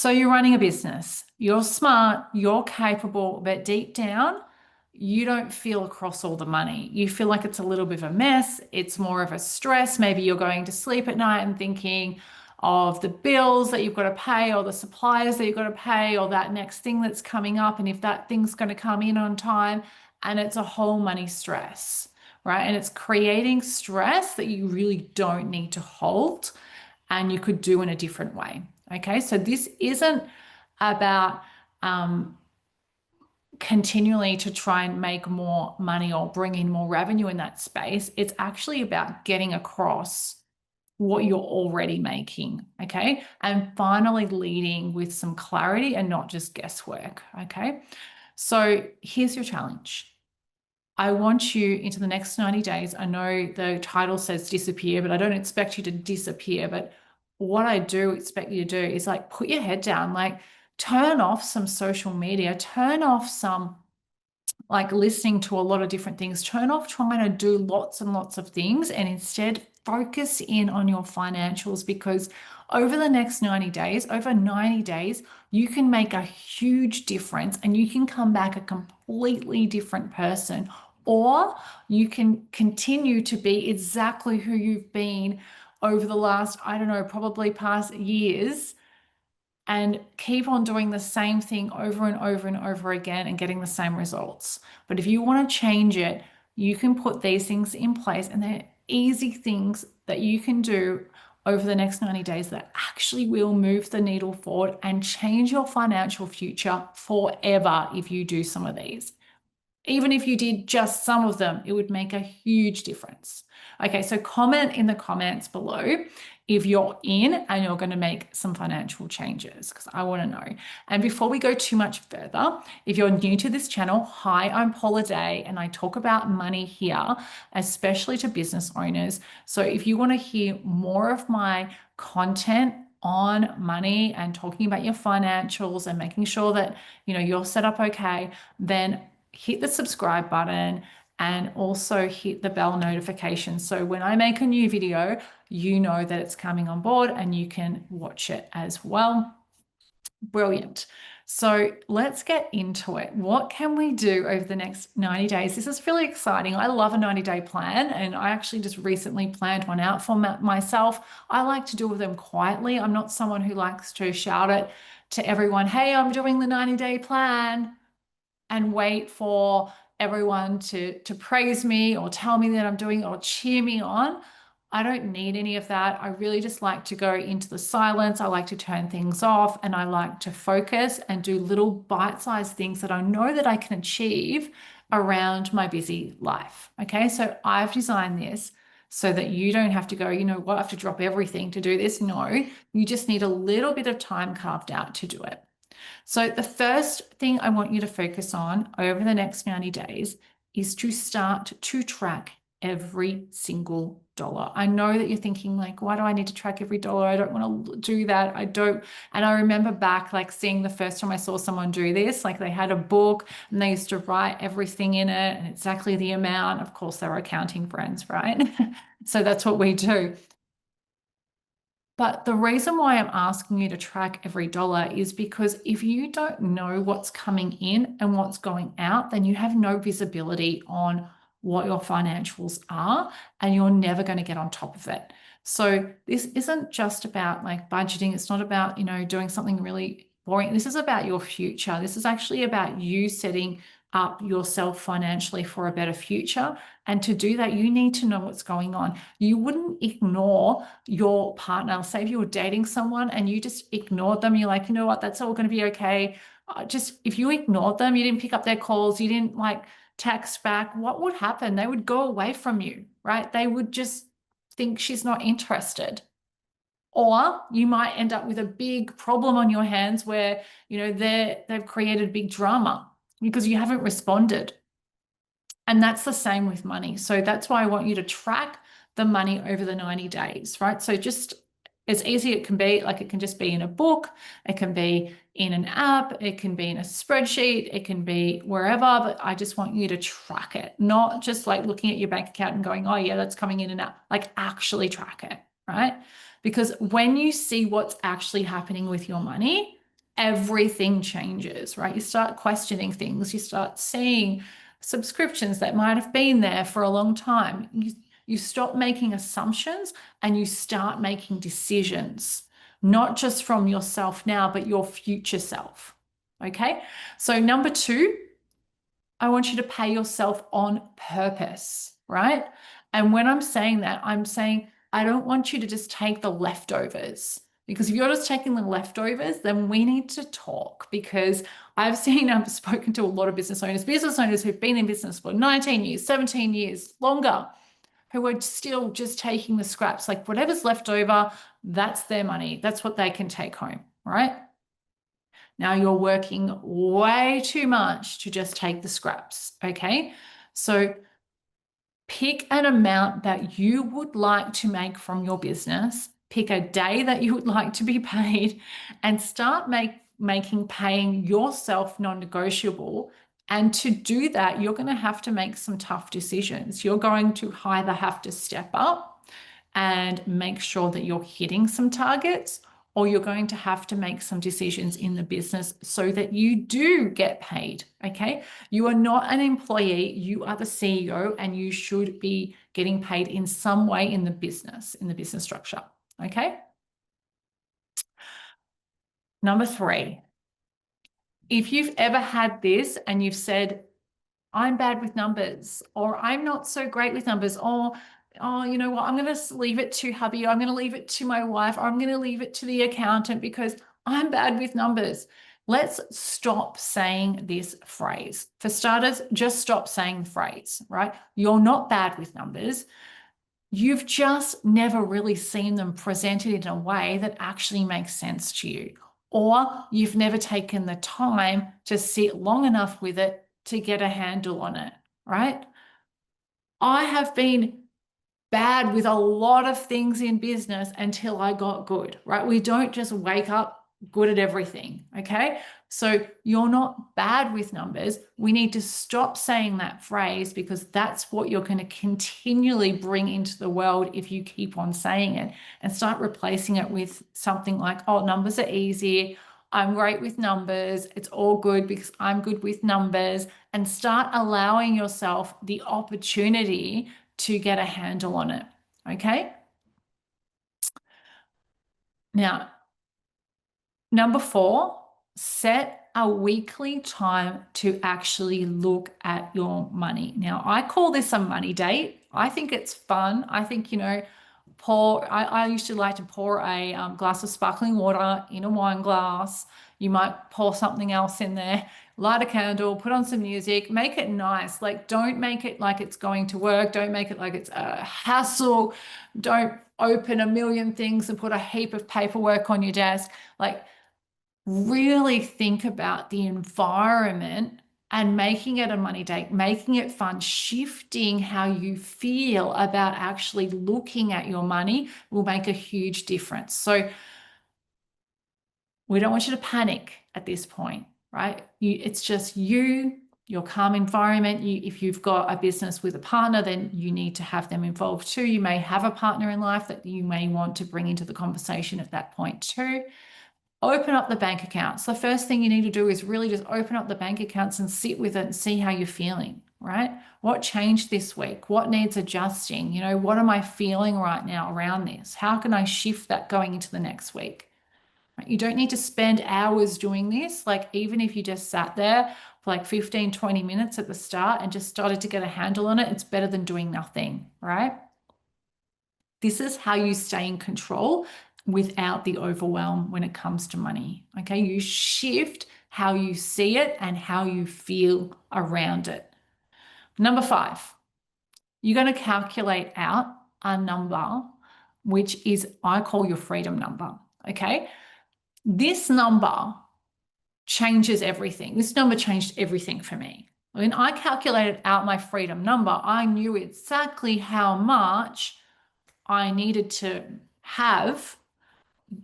So you're running a business, you're smart, you're capable, but deep down, you don't feel across all the money. You feel like it's a little bit of a mess. It's more of a stress. Maybe you're going to sleep at night and thinking of the bills that you've got to pay or the suppliers that you've got to pay or that next thing that's coming up and if that thing's going to come in on time. And it's a whole money stress, right? And it's creating stress that you really don't need to hold and you could do in a different way. Okay, so this isn't about continually to try and make more money or bring in more revenue in that space. It's actually about getting across what you're already making, okay? And finally leading with some clarity and not just guesswork, okay? So here's your challenge. I want you into the next 90 days. I know the title says disappear, but I don't expect you to disappear. But what I do expect you to do is like put your head down, like turn off some social media, turn off some like listening to a lot of different things, turn off trying to do lots and lots of things and instead focus in on your financials because over the next 90 days, over 90 days, you can make a huge difference and you can come back a completely different person, or you can continue to be exactly who you've been over the last, I don't know, probably past years and keep on doing the same thing over and over and over again and getting the same results. But if you want to change it, you can put these things in place and they're easy things that you can do over the next 90 days that actually will move the needle forward and change your financial future forever if you do some of these. Even if you did just some of them, it would make a huge difference. Okay, so comment in the comments below if you're in and you're going to make some financial changes because I want to know. And before we go too much further, if you're new to this channel, hi, I'm Paula Day and I talk about money here, especially to business owners. So if you want to hear more of my content on money and talking about your financials and making sure that you're set up okay, then hit the subscribe button and also hit the bell notification. So when I make a new video, you know that it's coming on board and you can watch it as well. Brilliant. So let's get into it. What can we do over the next 90 days? This is really exciting. I love a 90-day plan, and I actually just recently planned one out for myself. I like to do them quietly. I'm not someone who likes to shout it to everyone, hey, I'm doing the 90-day plan, and wait for everyone to praise me or tell me that I'm doing it or cheer me on. I don't need any of that. I really just like to go into the silence. I like to turn things off and I like to focus and do little bite-sized things that I know that I can achieve around my busy life. Okay, so I've designed this so that you don't have to go, you know what, I have to drop everything to do this. No, you just need a little bit of time carved out to do it. So the first thing I want you to focus on over the next 90 days is to start to track every single dollar. I know that you're thinking like, why do I need to track every dollar? I don't want to do that. I don't. And I remember back like seeing the first time I saw someone do this, like they had a book and they used to write everything in it and exactly the amount. Of course, they're accounting friends, right? So that's what we do. But the reason why I'm asking you to track every dollar is because if you don't know what's coming in and what's going out, then you have no visibility on what your financials are, and you're never going to get on top of it. So this isn't just about like budgeting. It's not about, doing something really boring. This is about your future. This is actually about you setting up yourself financially for a better future. And to do that, you need to know what's going on. You wouldn't ignore your partner. Say if you were dating someone and you just ignored them, you're like, you know what, that's all going to be okay. Just if you ignored them, you didn't pick up their calls, you didn't like text back, what would happen? They would go away from you, right? They would just think she's not interested. Or you might end up with a big problem on your hands where, they've created big drama because you haven't responded. And that's the same with money. So that's why I want you to track the money over the 90 days, right? So just as easy it can be, like it can just be in a book, it can be in an app, it can be in a spreadsheet, it can be wherever, but I just want you to track it, not just like looking at your bank account and going, oh yeah, that's coming in and out, like actually track it, right? Because when you see what's actually happening with your money, everything changes, right? You start questioning things, you start seeing subscriptions that might have been there for a long time. You stop making assumptions and you start making decisions, not just from yourself now, but your future self. Okay. So, number two, I want you to pay yourself on purpose, right? And when I'm saying that, I'm saying I don't want you to just take the leftovers. Because if you're just taking the leftovers, then we need to talk. Because I've spoken to a lot of business owners who've been in business for 19 years, 17 years, longer, who are still just taking the scraps. Like whatever's left over, that's their money. That's what they can take home, right? Now you're working way too much to just take the scraps, okay? So pick an amount that you would like to make from your business, pick a day that you would like to be paid, and start making paying yourself non-negotiable. And to do that, you're going to have to make some tough decisions. You're going to either have to step up and make sure that you're hitting some targets, or you're going to have to make some decisions in the business so that you do get paid. Okay. You are not an employee, you are the CEO, and you should be getting paid in some way in the business structure. Okay. Number three, if you've ever had this and you've said, I'm bad with numbers, or I'm not so great with numbers, or oh, you know what, I'm going to leave it to hubby, or I'm going to leave it to my wife, or I'm going to leave it to the accountant because I'm bad with numbers. Let's stop saying this phrase. For starters, just stop saying the phrase, right? You're not bad with numbers. You've just never really seen them presented in a way that actually makes sense to you. Or you've never taken the time to sit long enough with it to get a handle on it, right? I have been bad with a lot of things in business until I got good, right? We don't just wake up good at everything, okay? So you're not bad with numbers. We need to stop saying that phrase because that's what you're going to continually bring into the world if you keep on saying it, and start replacing it with something like, oh, numbers are easy. I'm great with numbers. It's all good because I'm good with numbers, and start allowing yourself the opportunity to get a handle on it. Okay. Now, number four, set a weekly time to actually look at your money. Now, I call this a money date. I think it's fun. I think, I used to like to pour a glass of sparkling water in a wine glass. You might pour something else in there, light a candle, put on some music, make it nice. Like, don't make it like it's going to work. Don't make it like it's a hassle. Don't open a million things and put a heap of paperwork on your desk. Like, really think about the environment and making it a money date, making it fun, shifting how you feel about actually looking at your money will make a huge difference. So we don't want you to panic at this point, right? It's just your calm environment. If you've got a business with a partner, then you need to have them involved too. You may have a partner in life that you may want to bring into the conversation at that point too. Open up the bank accounts. The first thing you need to do is really just open up the bank accounts and sit with it and see how you're feeling, right? What changed this week? What needs adjusting? What am I feeling right now around this? How can I shift that going into the next week? Right? You don't need to spend hours doing this. Like, even if you just sat there for like 15, 20 minutes at the start and just started to get a handle on it, it's better than doing nothing, right? This is how you stay in control without the overwhelm when it comes to money. Okay, you shift how you see it and how you feel around it. Number five, you're going to calculate out a number, which is, I call your freedom number. Okay, this number changes everything. This number changed everything for me. When I calculated out my freedom number, I knew exactly how much I needed to have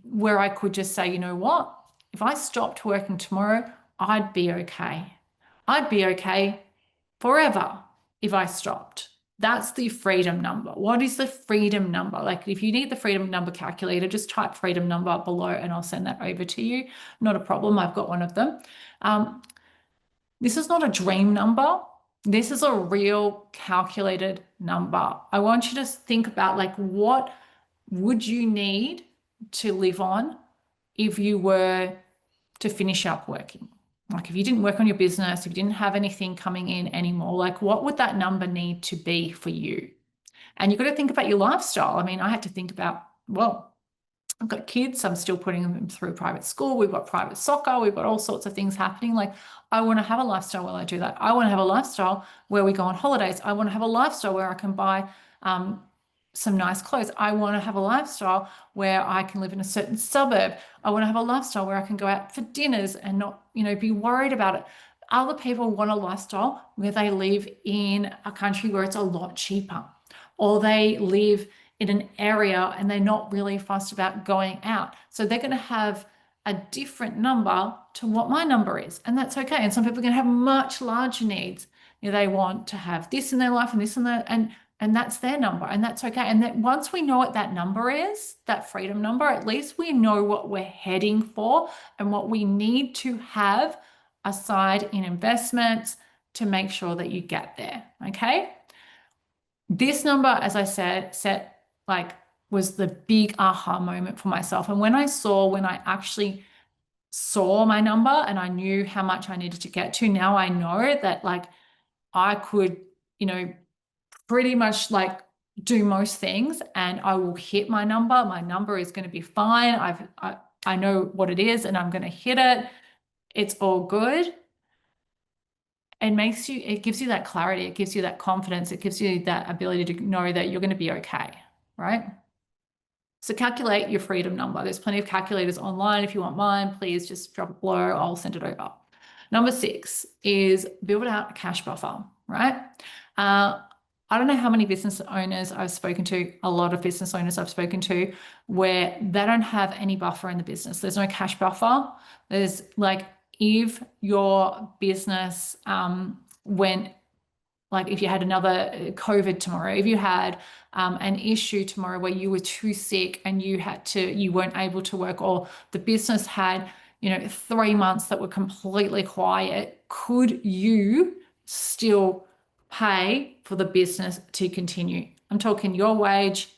where I could just say, you know what, if I stopped working tomorrow, I'd be okay. I'd be okay forever if I stopped. That's the freedom number. What is the freedom number? Like if you need the freedom number calculator, just type freedom number below and I'll send that over to you. Not a problem. I've got one of them. This is not a dream number. This is a real calculated number. I want you to think about like what would you need to live on if you were to finish up working? Like if you didn't work on your business, if you didn't have anything coming in anymore, like what would that number need to be for you? And you've got to think about your lifestyle. I mean, I had to think about, well, I've got kids, I'm still putting them through private school. We've got private soccer. We've got all sorts of things happening. Like, I want to have a lifestyle while I do that. I want to have a lifestyle where we go on holidays. I want to have a lifestyle where I can buy some nice clothes. I want to have a lifestyle where I can live in a certain suburb. I want to have a lifestyle where I can go out for dinners and not, be worried about it. Other people want a lifestyle where they live in a country where it's a lot cheaper, or they live in an area and they're not really fussed about going out. So they're going to have a different number to what my number is. And that's okay. And some people are going to have much larger needs. They want to have this in their life and this and that, and that's their number, and that's okay. And that once we know what that number is, that freedom number, at least we know what we're heading for and what we need to have aside in investments to make sure that you get there. Okay. This number, as I said, was the big aha moment for myself. And when I actually saw my number and I knew how much I needed to get to, now I know that like I could, pretty much like do most things and I will hit my number. My number is going to be fine. I know what it is and I'm going to hit it. It's all good. It gives you that clarity. It gives you that confidence. It gives you that ability to know that you're going to be okay, right? So calculate your freedom number. There's plenty of calculators online. If you want mine, please just drop it below. I'll send it over. Number 6 is build out a cash buffer, right? I don't know how many business owners I've spoken to, a lot of business owners I've spoken to, where they don't have any buffer in the business. There's no cash buffer. There's like, if your business went, like if you had another COVID tomorrow, if you had an issue tomorrow where you were too sick and you weren't able to work, or the business had, 3 months that were completely quiet, could you still pay for the business to continue? I'm talking your wage,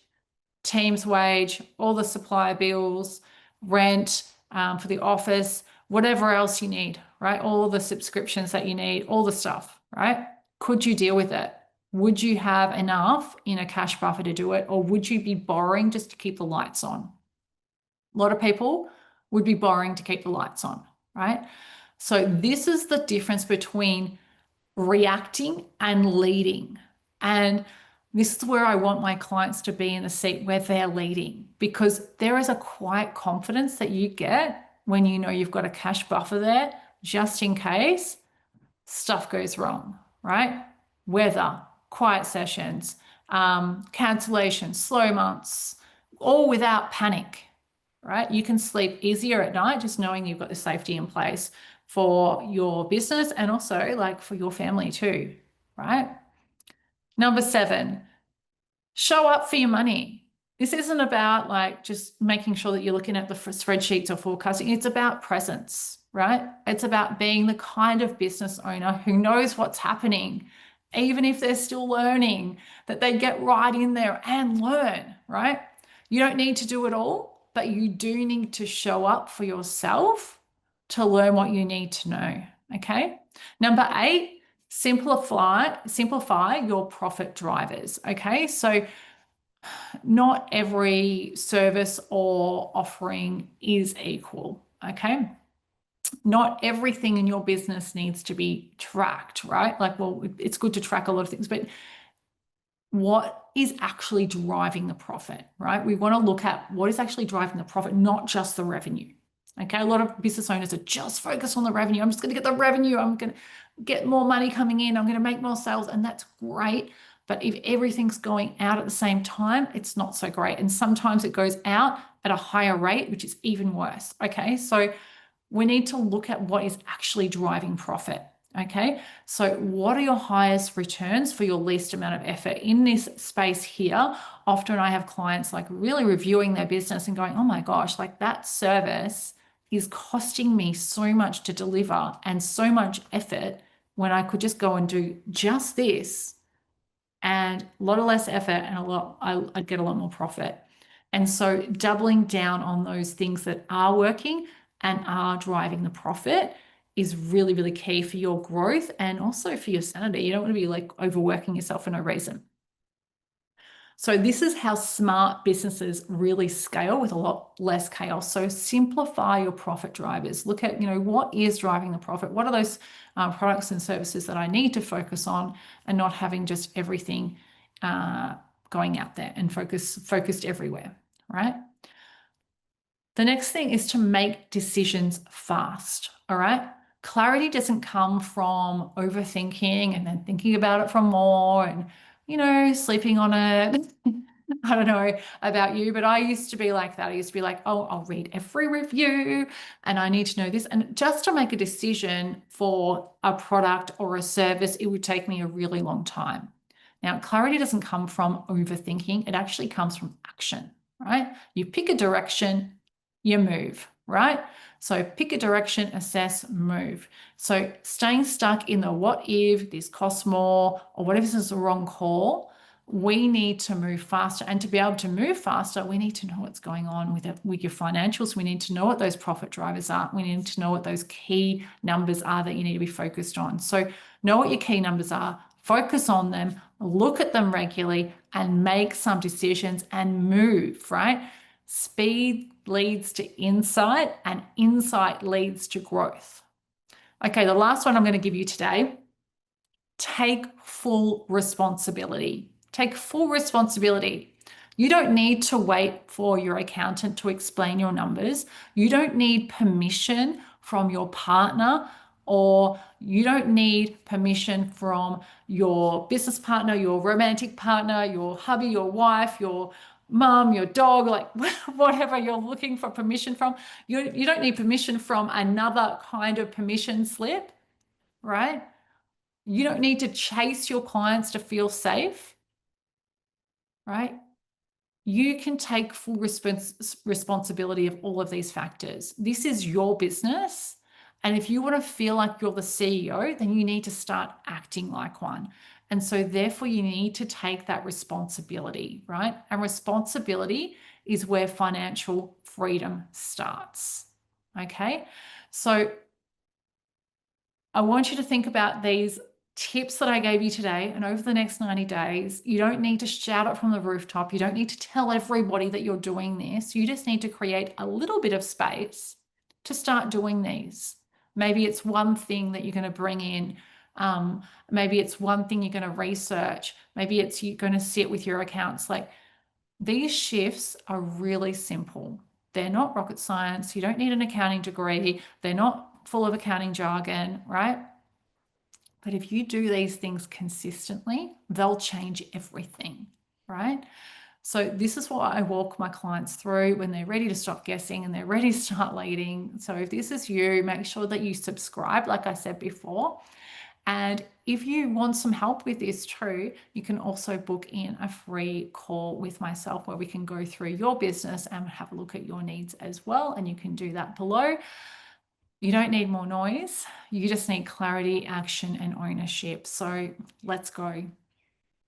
team's wage, all the supplier bills, rent for the office, whatever else you need, right? All the subscriptions that you need, all the stuff, right? Could you deal with it? Would you have enough in a cash buffer to do it? Or would you be borrowing just to keep the lights on? A lot of people would be borrowing to keep the lights on, right? So this is the difference between reacting and leading. And this is where I want my clients to be in the seat where they're leading, because there is a quiet confidence that you get when you know you've got a cash buffer there just in case stuff goes wrong, right? Weather, quiet sessions, cancellations, slow months, all without panic, right? You can sleep easier at night just knowing you've got the safety in place for your business and also like for your family too, right? Number 7, show up for your money. This isn't about like just making sure that you're looking at the spreadsheets or forecasting. It's about presence, right? It's about being the kind of business owner who knows what's happening, even if they're still learning, that they get right in there and learn, right? You don't need to do it all, but you do need to show up for yourself to learn what you need to know, okay? Number 8, simplify your profit drivers, okay? So not every service or offering is equal, okay? Not everything in your business needs to be tracked, right? Like, well, it's good to track a lot of things, but what is actually driving the profit, right? We want to look at what is actually driving the profit, not just the revenue. Okay, a lot of business owners are just focused on the revenue. I'm just going to get the revenue. I'm going to get more money coming in. I'm going to make more sales, and that's great. But if everything's going out at the same time, it's not so great. And sometimes it goes out at a higher rate, which is even worse. Okay, so we need to look at what is actually driving profit. Okay, so what are your highest returns for your least amount of effort in this space here? Often I have clients like really reviewing their business and going, oh my gosh, like that service is costing me so much to deliver and so much effort when I could just go and do just this and a lot of less effort and I'd get a lot more profit. And so doubling down on those things that are working and are driving the profit is really, really key for your growth and also for your sanity. You don't want to be like overworking yourself for no reason. So this is how smart businesses really scale with a lot less chaos. So simplify your profit drivers. Look at, what is driving the profit? What are those products and services that I need to focus on, and not having just everything going out there and focused everywhere, right? The next thing is to make decisions fast. All right. Clarity doesn't come from overthinking and then thinking about it for more and, sleeping on it. I don't know about you, but I used to be like that. I used to be like, oh, I'll read every review and I need to know this. And just to make a decision for a product or a service, it would take me a really long time. Now, clarity doesn't come from overthinking. It actually comes from action, right? You pick a direction, you move, right? So pick a direction, assess, move. So staying stuck in the what if, this costs more, or what if this is the wrong call, we need to move faster. And to be able to move faster, we need to know what's going on with your financials. We need to know what those profit drivers are. We need to know what those key numbers are that you need to be focused on. So know what your key numbers are, focus on them, look at them regularly, and make some decisions and move, right? Speed leads to insight, and insight leads to growth. Okay, the last one I'm going to give you today: take full responsibility. Take full responsibility. You don't need to wait for your accountant to explain your numbers. You don't need permission from your partner, or you don't need permission from your business partner, your romantic partner, your hubby, your wife, your mum, your dog, like whatever you're looking for permission from. You don't need permission from another kind of permission slip, right? You don't need to chase your clients to feel safe, right? You can take full responsibility of all of these factors. This is your business. And if you want to feel like you're the CEO, then you need to start acting like one. And so therefore you need to take that responsibility, right? And responsibility is where financial freedom starts. Okay. So I want you to think about these tips that I gave you today, and over the next 90 days, you don't need to shout it from the rooftop. You don't need to tell everybody that you're doing this. You just need to create a little bit of space to start doing these. Maybe it's one thing that you're going to bring in. Maybe it's one thing you're going to research. Maybe it's you're going to sit with your accounts. Like, these shifts are really simple. They're not rocket science. You don't need an accounting degree. They're not full of accounting jargon, right? But if you do these things consistently, they'll change everything, right? So this is what I walk my clients through when they're ready to stop guessing and they're ready to start leading. So if this is you, make sure that you subscribe, like I said before. And if you want some help with this too, you can also book in a free call with myself where we can go through your business and have a look at your needs as well. And you can do that below. You don't need more noise. You just need clarity, action, and ownership. So let's go.